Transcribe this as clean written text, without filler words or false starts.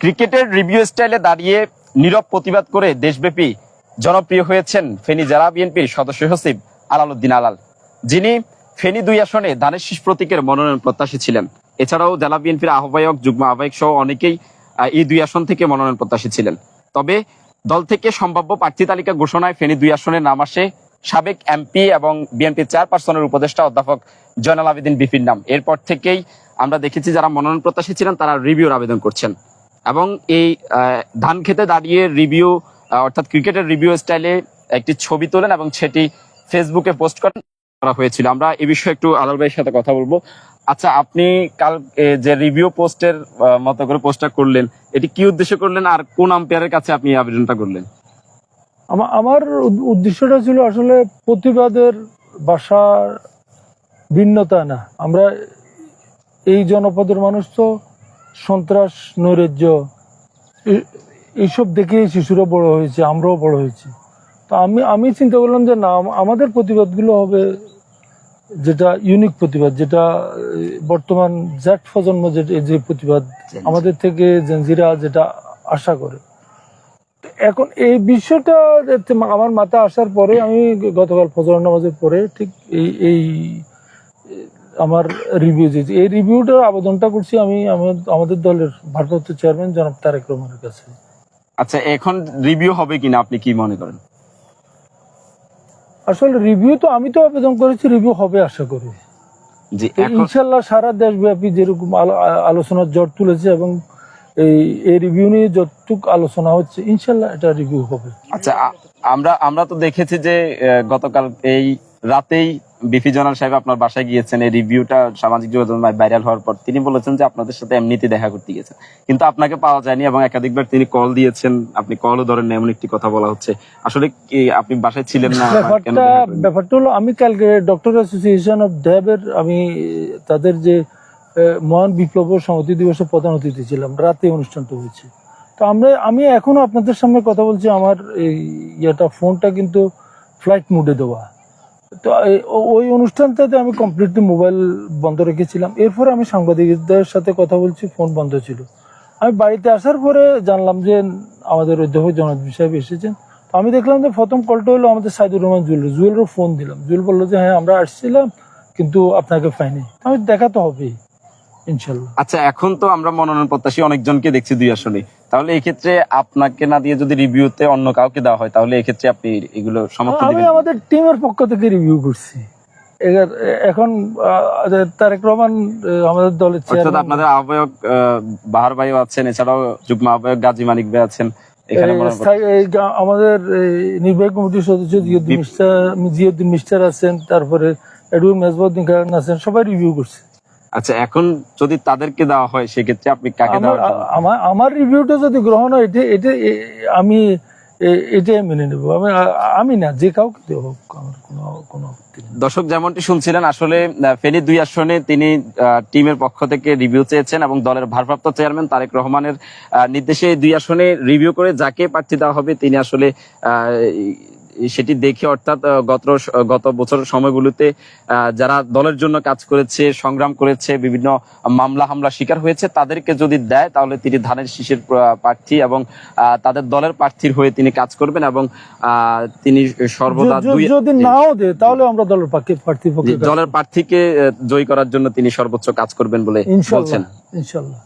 ক্রিকেটের রিভিউ স্টাইলে দাঁড়িয়ে নীরব প্রতিবাদ করে দেশব্যাপী জনপ্রিয় হয়েছেন ফেনী জেলা বিএনপির সদস্য সচিব আলালউদ্দিন আলাল, যিনি ফেনী 2 আসনে ধানের শীষ প্রতীকের মনোনয়ন প্রত্যাশী ছিলেন। এছাড়াও জেলা বিএনপির আহ্বায়ক, যুগ্ম আহ্বায়ক সহ অনেকেই এই 2 আসন থেকে মনোনয়ন প্রত্যাশী ছিলেন। তবে দল থেকে সম্ভাব্য প্রার্থী তালিকা ঘোষণায় ফেনী 2 আসনে নাম আসে সাবেক এমপি এবং বিএনপি চেয়ারপারসনের উপদেষ্টা অধ্যাপক জয়নাল আবেদিন বিপির নাম। এরপর থেকেই আমরা দেখেছি যারা মনোনয়ন প্রত্যাশী ছিলেন তারা রিভিউর আবেদন করছেন এবং এই ধান খেতে দাঁড়িয়ে রিভিউ অর্থাৎ ক্রিকেটের রিভিউ স্টাইলে একটি ছবি তোলেন এবং সেটি ফেসবুকে পোস্ট করা হয়েছিল। আমরা এই বিষয়ে একটু আলাল ভাইয়ের সাথে কথা বলবো। আচ্ছা, আপনি কাল যে রিভিউ পোস্টের মতো করে পোস্টটা করলেন, এটি কি উদ্দেশ্য করলেন আর কোন আম্পায়ারের কাছে আপনি আবেদনটা করলেন? আমার উদ্দেশ্যটা ছিল আসলে প্রতিবাদের ভাষার ভিন্নতা না। আমরা এই জনপদের মানুষ তো সন্ত্রাস, নৈরাজ্য এইসব দেখে শিশুরা বড় হয়েছে, আমরাও বড় হয়েছি। তো আমি চিন্তা করলাম যে না, আমাদের প্রতিবাদগুলো হবে যেটা ইউনিক প্রতিবাদ, যেটা বর্তমান জ্যাট প্রজন্ম যে প্রতিবাদ আমাদের থেকে জেনজিরা যেটা আশা করে। এখন এই বিষয়টা আমার মাথায় আসার পরে আমি গতকাল ফজর নামাজের পরে ঠিক এই আমার রিভিউ দিয়েছি। এই রিভিউটার আবেদনটা করছি আমি আমাদের দলের ভারপ্রাপ্ত চেয়ারম্যান জনাব তারেক রহমানের কাছে। আচ্ছা, এখন রিভিউ হবে কিনা আপনি কি মনে করেন? আসলে রিভিউ তো আমি তো আবেদন করেছি, রিভিউ হবে আশা করি। ইনশাল্লাহ সারা দেশব্যাপী যেরকম আলোচনার ঝড় তুলেছে এবং এই রিভিউ নিয়ে যতটুকু আলোচনা হচ্ছে ইনশাল্লাহ এটা রিভিউ হবে। আচ্ছা, আমরা তো দেখেছি যে গতকাল এই রাতেই বিপি জনাল সাহেব আপনার বাসায় গিয়েছেন। এই রিভিউটা সামাজিক যোগাযোগ ভাইরাল হওয়ার পর তিনি বলেছেন যে আপনাদের সাথে এমনিতে দেখা করতে গেছেন, কিন্তু আপনাকে পাওয়া যায়নি এবং একাধিকবার তিনি কল দিয়েছেন, আপনি কলও ধরেন না, এমন একটি কথা বলা হচ্ছে। আসলে কি আপনি বাসায় ছিলেন না? ব্যাপারটা হলো আমি কালকে ডক্টর অ্যাসোসিয়েশন অফ ড্যাবের আমি তাদের যে মহান বিপ্লব সংহতি দিবসের প্রধান অতিথি ছিলাম, রাতে অনুষ্ঠানটা হয়েছে। তো আমি এখনো আপনাদের সামনে কথা বলছি, আমার এই ফোনটা কিন্তু ফ্লাইট মোডে দেওয়া। তো ওই অনুষ্ঠানটাতে আমি কমপ্লিটলি মোবাইল বন্ধ রেখেছিলাম। এরপরে আমি সাংবাদিকদের সাথে কথা বলছি, ফোন বন্ধ ছিল। আমি বাড়িতে আসার পরে জানলাম যে আমাদের অধ্যাপক জনাব সাহেব এসেছেন। তো আমি দেখলাম যে প্রথম কলটা হলো আমাদের সাইদুর রহমান জুয়েলেরও ফোন দিলাম। জুয়েল বললো যে হ্যাঁ আমরা আসছিলাম কিন্তু আপনাকে পাইনি। আমি দেখা তো হবেই ইনশাল্লাহ। আচ্ছা, এখন তো আমরা মনোনয়ন প্রত্যাশী অনেকজনকে দেখছি 2 আসনে, তাহলে এই ক্ষেত্রে আপনাকে না দিয়ে যদি রিভিউতে অন্য কাউকে দেওয়া হয় তাহলে এই ক্ষেত্রে আপনি এগুলো সমর্থন দিবেন? আমি আমাদের টিমের পক্ষ থেকে রিভিউ করছি। এখন তারেক রহমান আমাদের দলের চেয়ারম্যান, আপনাদের আহ্বায়ক বাহার ভাইও আছেন, এছাড়াও যুগ্ম আহ্বায়ক গাজী মানিক ভাই আছেন, আমাদের নির্বাহী কমিটির সদস্য জিয়াউদ্দিন মিস্টার আছেন, তারপরে এডুকেট মেজবাউদ্দিন খান আছেন, সবাই রিভিউ করছে। আচ্ছা, এখন যদি তাদেরকে দেওয়া হয় সেক্ষেত্রে আপনি কাকে দেওয়া? আমার রিভিউটা যদি গ্রহণ হয় এটা আমি এটাই মেনে নেব। আমি না, যে কাউকে দেব, আমার কোনো। দর্শক যেমনটি শুনছিলেন, আসলে ফেনী 2 আসনে তিনি টিমের পক্ষ থেকে রিভিউ চেয়েছেন এবং দলের ভারপ্রাপ্ত চেয়ারম্যান তারেক রহমানের নির্দেশে 2 আসনে রিভিউ করে যাকে প্রার্থী দেওয়া হবে তিনি আসলে সেটি দেখে, অর্থাৎ গত বছরের সময়গুলোতে যারা দলের জন্য কাজ করেছে, সংগ্রাম করেছে, বিভিন্ন মামলা হামলা শিকার হয়েছে, তাদেরকে যদি দেয় তাহলে তিনি ধানের শীষের প্রার্থী এবং তাদের দলের প্রার্থীর হয়ে তিনি কাজ করবেন এবং তিনি সর্বদা যদি নাও দেয় তাহলে আমরা দলের প্রার্থীকে জয়ী করার জন্য তিনি সর্বোচ্চ কাজ করবেন বলে বলছেন। ইনশাআল্লাহ।